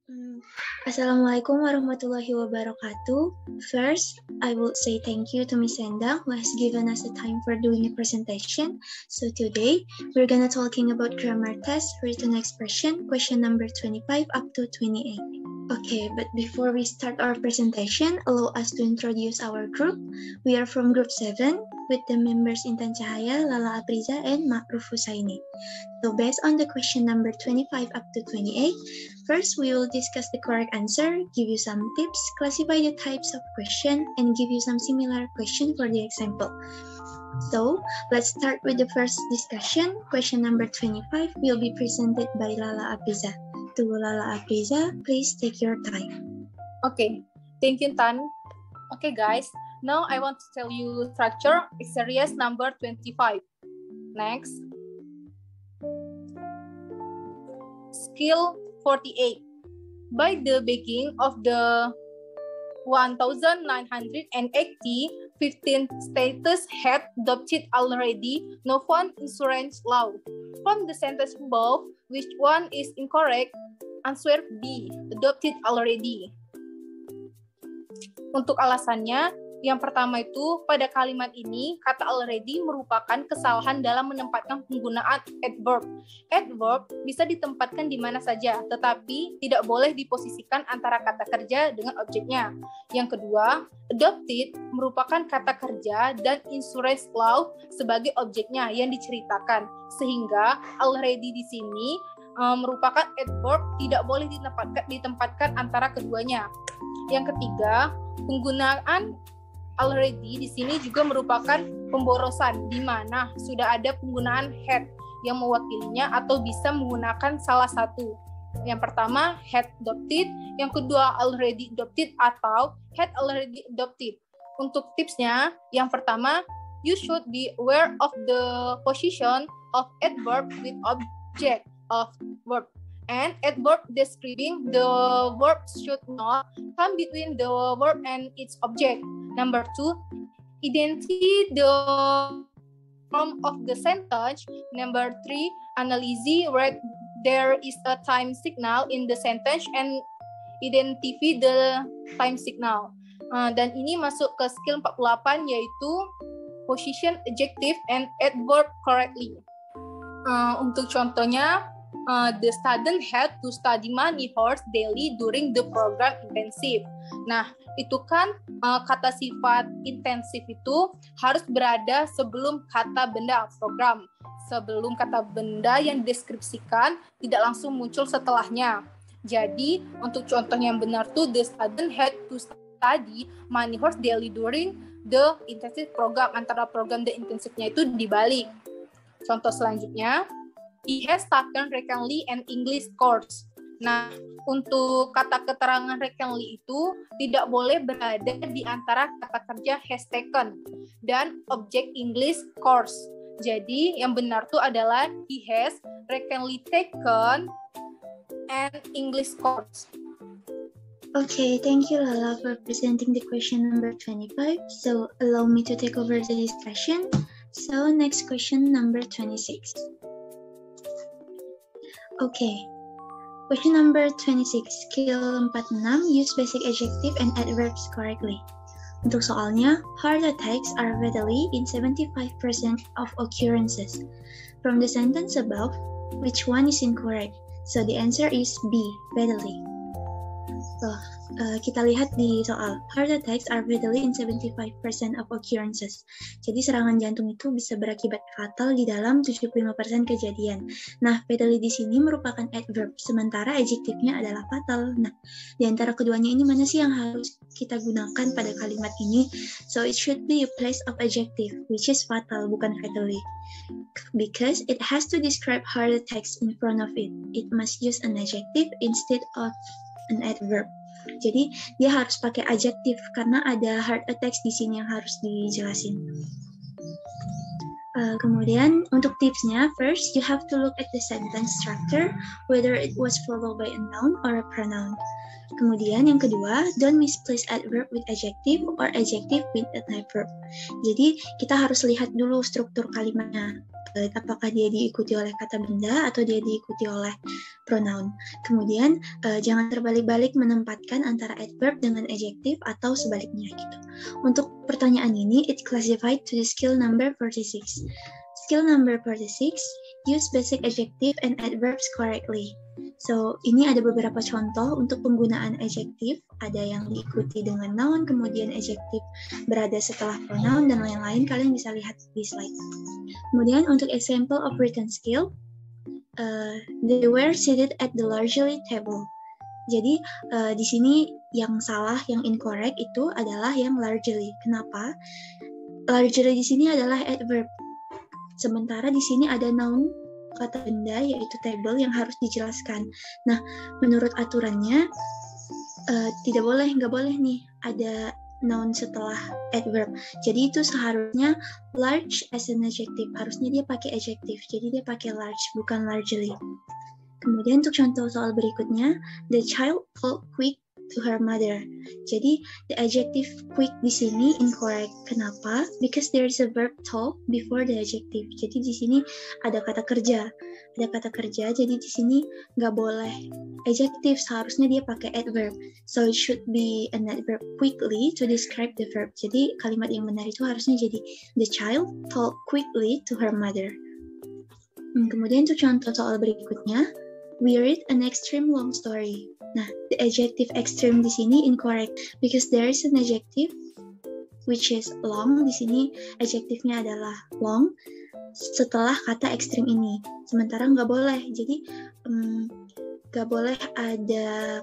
Hmm, Assalamualaikum warahmatullahi wabarakatuh. First, I will say thank you to Miss Endang who has given us the time for doing a presentation. So today, we're gonna talking about grammar test, written expression, question number 25 up to 28. Okay, but before we start our presentation, allow us to introduce our group. We are from group 7 with the members Intan Cahaya, Lala Apriza, and Ma'ruf Husaini. So based on the question number 25 up to 28, first we will discuss the correct answer, give you some tips, classify the types of question, and give you some similar question for the example. So let's start with the first discussion. Question number 25 will be presented by Lala Apriza. To Lala Apriza, please take your time. Okay, thank you, Tan. Okay, guys, now I want to tell you structure exercise number 25. Next. Skill 48. By the beginning of the 1980, 15 states had adopted already non-fund insurance law. From the sentence above, which one is incorrect? Answer B, adopted already. Untuk alasannya, yang pertama itu pada kalimat ini kata already merupakan kesalahan dalam menempatkan penggunaan adverb. Adverb bisa ditempatkan di mana saja, tetapi tidak boleh diposisikan antara kata kerja dengan objeknya. Yang kedua, adopted merupakan kata kerja dan insurance law sebagai objeknya yang diceritakan, sehingga already di sini merupakan adverb, tidak boleh ditempatkan antara keduanya. Yang ketiga, penggunaan already di sini juga merupakan pemborosan, di mana sudah ada penggunaan had yang mewakilinya atau bisa menggunakan salah satu. Yang pertama, had adopted, yang kedua, already adopted atau had already adopted. Untuk tipsnya, yang pertama, you should be aware of the position of adverb with object of verb. And adverb describing the verb should not come between the verb and its object. Number 2, identify the form of the sentence. Number 3, analyze where there is a time signal in the sentence and identify the time signal. Dan ini masuk ke skill 48, yaitu position adjective and adverb correctly. Untuk contohnya, the student had to study money horse daily during the program intensive. Nah, itu kan kata sifat intensif itu harus berada sebelum kata benda program. Sebelum kata benda yang deskripsikan tidak langsung muncul setelahnya. Jadi, untuk contoh yang benar tuh, the student had to study money horse daily during the intensive program. Antara program dan intensifnya itu dibalik. Contoh selanjutnya, he has taken recently an English course. Nah, untuk kata keterangan recently itu tidak boleh berada di antara kata kerja has taken dan objek English course. Jadi, yang benar tuh adalah he has recently taken an English course. Okay, thank you Lala for presenting the question number 25. So, allow me to take over the discussion. So, next question number 26. Okay, question number 26, skill 46, use basic adjective and adverbs correctly. Untuk soalnya, heart attacks are readily in 75% of occurrences. From the sentence above, which one is incorrect? So the answer is B, readily. So, kita lihat di soal, heart attacks are readily in 75% of occurrences. Jadi serangan jantung itu bisa berakibat fatal di dalam 75% kejadian. Nah, readily di sini merupakan adverb, sementara adjektifnya adalah fatal. Nah, di antara keduanya ini mana sih yang harus kita gunakan pada kalimat ini? So, it should be a place of adjective, which is fatal, bukan readily. Because it has to describe heart attacks in front of it. It must use an adjective instead of an adverb. Jadi dia harus pakai adjektif karena ada heart attacks di sini yang harus dijelasin. Kemudian untuk tipsnya, first you have to look at the sentence structure, whether it was followed by a noun or a pronoun. Kemudian yang kedua, don't misplace adverb with adjective or adjective with an adverb. Jadi kita harus lihat dulu struktur kalimatnya. apakah dia diikuti oleh kata benda atau dia diikuti oleh pronoun. Kemudian jangan terbalik-balik menempatkan antara adverb dengan adjective atau sebaliknya gitu. Untuk pertanyaan ini, it classified to the skill number 46. Skill number 46, use basic adjective and adverbs correctly. So, ini ada beberapa contoh untuk penggunaan adjective, ada yang diikuti dengan noun, kemudian adjective berada setelah pronoun, dan lain-lain. Kalian bisa lihat di slide. Kemudian untuk example of written skill, they were seated at the largely table. Jadi di sini yang salah, yang incorrect itu adalah yang largely. Kenapa? Largely di sini adalah adverb. Sementara di sini ada noun, kata benda, yaitu table yang harus dijelaskan. Nah, menurut aturannya nggak boleh nih ada noun setelah adverb. Jadi itu seharusnya large as an adjective. Harusnya dia pakai adjective. Jadi dia pakai large, bukan largely. Kemudian untuk contoh soal berikutnya, the child talked quick to her mother. Jadi the adjective quick di sini incorrect. Kenapa? Because there is a verb talk before the adjective. Jadi di sini ada kata kerja. Jadi di sini nggak boleh adjective. Seharusnya dia pakai adverb. So it should be an adverb quickly to describe the verb. Jadi kalimat yang benar itu harusnya jadi the child talked quickly to her mother. Kemudian untuk contoh soal berikutnya, we read an extreme long story. Nah, the adjective extreme di sini incorrect because there is an adjective which is long. Di sini adjektifnya adalah long setelah kata ekstrim ini. Sementara nggak boleh. Jadi nggak boleh ada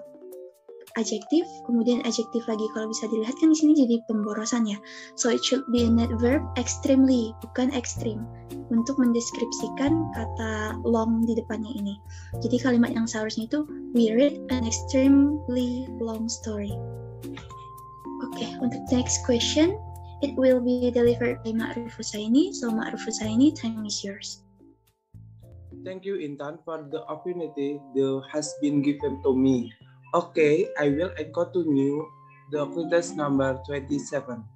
adjektif kemudian adjektif lagi. Kalau bisa dilihat kan di sini jadi pemborosan ya. So it should be a adverb extremely, bukan extreme, untuk mendeskripsikan kata long di depannya ini. Jadi kalimat yang seharusnya itu we read an extremely long story. Oke, untuk next question, it will be delivered by Ma'ruf Husaini. So Ma'ruf Husaini, time is yours. Thank you, Intan, for the opportunity that has been given to me. Okay, I will continue the activity number 27.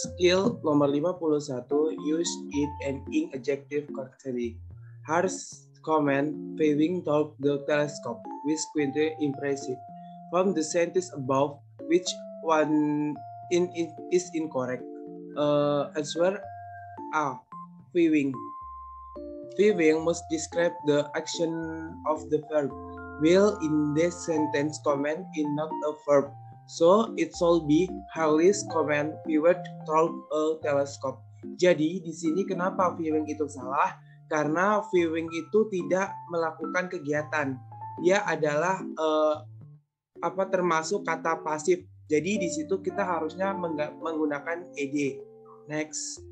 Skill nomor 51, use it and in adjective correctly. Harsh comment, viewing through the telescope, which quite impressive. From the sentence above, which one is incorrect? Answer A, viewing. Viewing must describe the action of the verb, while in this sentence comment is not a verb. So it should be Harris comment viewed through a telescope. Jadi di sini kenapa viewing itu salah? Karena viewing itu tidak melakukan kegiatan. Dia adalah termasuk kata pasif. Jadi di situ kita harusnya menggunakan ed. Next.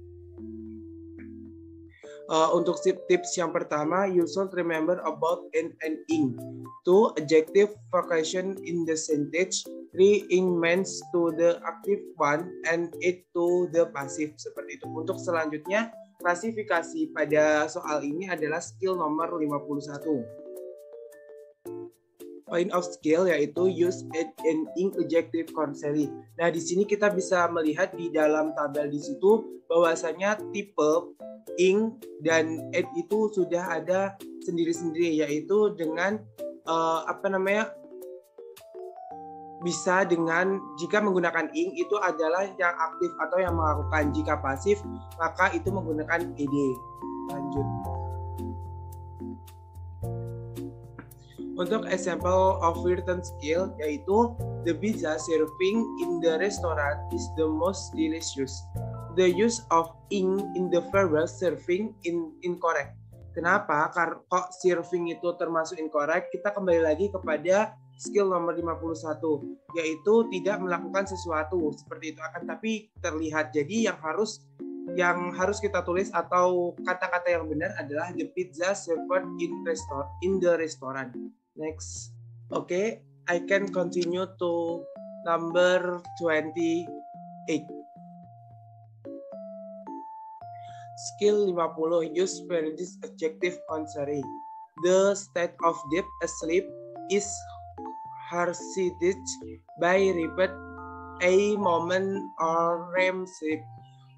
Untuk tips yang pertama, you should remember about and ing. 2. Adjective vacation in the sentence. 3. Ing means to the active one and it to the passive. Seperti itu. Untuk selanjutnya, klasifikasi pada soal ini adalah skill nomor 51. Point of skill yaitu use and ing adjective correctly. Nah, di sini kita bisa melihat di dalam tabel di situ bahwasanya tipe ing dan add itu sudah ada sendiri-sendiri, yaitu dengan bisa dengan jika menggunakan ing itu adalah yang aktif atau yang melakukan, jika pasif maka itu menggunakan ed. Lanjut. Untuk example of written skill yaitu the pizza serving in the restaurant is the most delicious. The use of ing in the verb serving incorrect. Kenapa? Karena kok serving itu termasuk incorrect? Kita kembali lagi kepada skill nomor 51, yaitu tidak melakukan sesuatu seperti itu, akan tapi terlihat. Jadi yang harus kita tulis atau kata-kata yang benar adalah the pizza served in the restaurant. Next. Okay, I can continue to number 28. Skill 50, use this adjective contrary. The state of deep asleep is heralded by repeat a moment or REM sleep.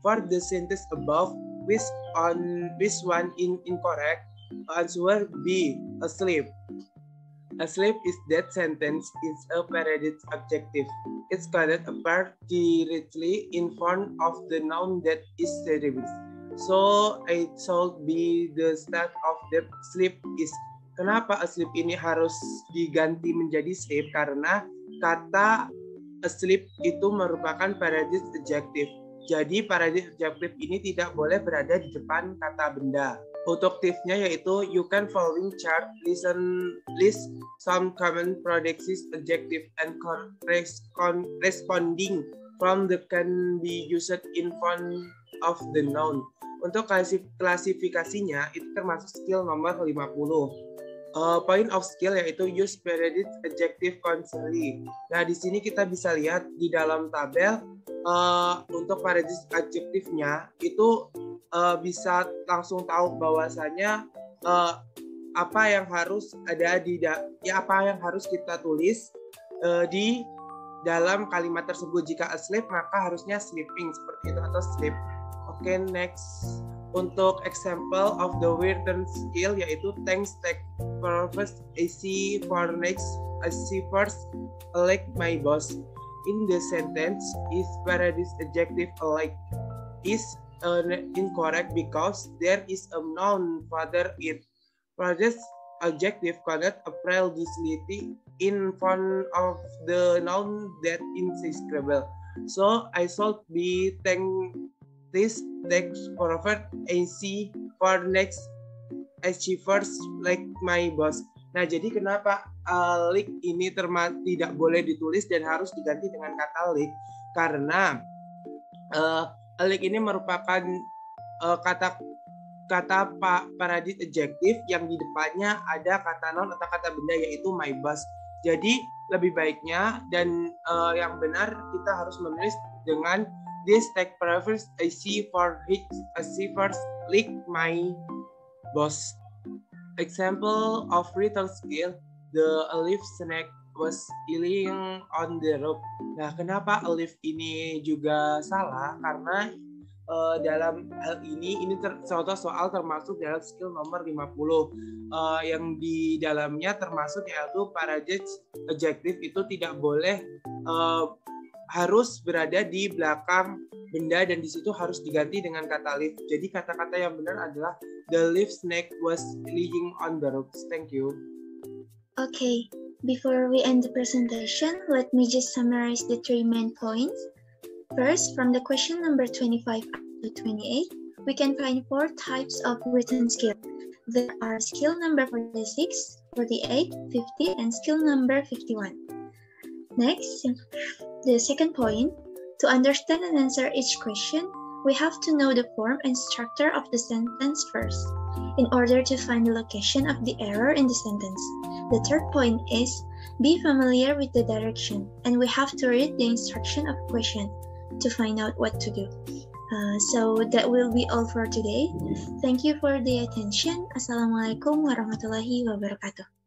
For the sentence above, which one is incorrect? Answer B, asleep. Asleep is that sentence is a parodic adjective. It's connected apart directly in front of the noun that is derived. So it should be the start of the sleep is. Kenapa asleep ini harus diganti menjadi sleep? Karena kata asleep itu merupakan parodic adjective. Jadi parodic adjective ini tidak boleh berada di depan kata benda. Untuk tipsnya yaitu you can following chart, list some common parodic adjective and corresponding from the can be used in front of the noun. Untuk klasifikasinya itu termasuk skill nomor 50. Point of skill yaitu use parodic adjective consciously. Nah, di sini kita bisa lihat di dalam tabel untuk parodic adjective-nya itu bisa langsung tahu bahwasanya apa yang harus ada apa yang harus kita tulis di dalam kalimat tersebut. Jika asleep maka harusnya sleeping seperti itu atau sleep. Oke, next. Untuk example of the written skill yaitu thanks, take, purpose, AC, for next, AC first, like my boss. In the sentence, is parodic adjective like is incorrect because there is a noun father it. Parodic adjective cannot apply disability in front of the noun that is describable. So I should be this text forward AC for next achievers like my boss. Nah, jadi kenapa like ini tidak boleh ditulis dan harus diganti dengan kata like? Karena like ini merupakan kata parodic adjective yang di depannya ada kata noun atau kata benda yaitu my boss. Jadi lebih baiknya dan yang benar kita harus menulis dengan this take preference AC for first like my boss. Example of written skill, the leaf snake was lying on the rope. Nah, kenapa leaf ini juga salah? Karena dalam hal ini contoh soal termasuk dalam skill nomor 50 yang di dalamnya termasuk yaitu parodic adjective itu tidak boleh harus berada di belakang benda dan di situ harus diganti dengan kata leaf. Jadi kata-kata yang benar adalah the leaf snake was lying on the ropes. Thank you. Okay, before we end the presentation, let me just summarize the 3 main points. First, from the question number 25 to 28, we can find 4 types of written skill. There are skill number 46, 48, 50, and skill number 51. Next, the second point, to understand and answer each question, we have to know the form and structure of the sentence first, in order to find the location of the error in the sentence. The third point is, be familiar with the direction, and we have to read the instruction of question to find out what to do. So that will be all for today. Thank you for the attention. Assalamualaikum warahmatullahi wabarakatuh.